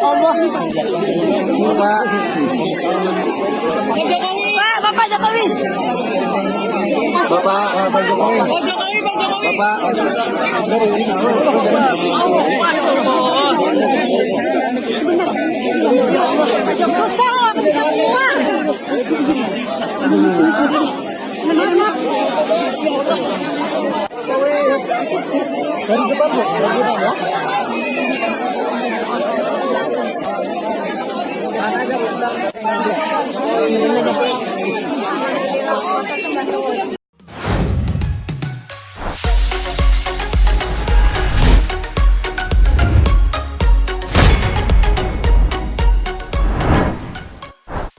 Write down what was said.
Allah. Pak. Pak, Bapak Jokowi. Bapak Jokowi. Bapak. Susah bisa semua. Dari depan, Bu. Dari depan, ya. Mana aja, Bu.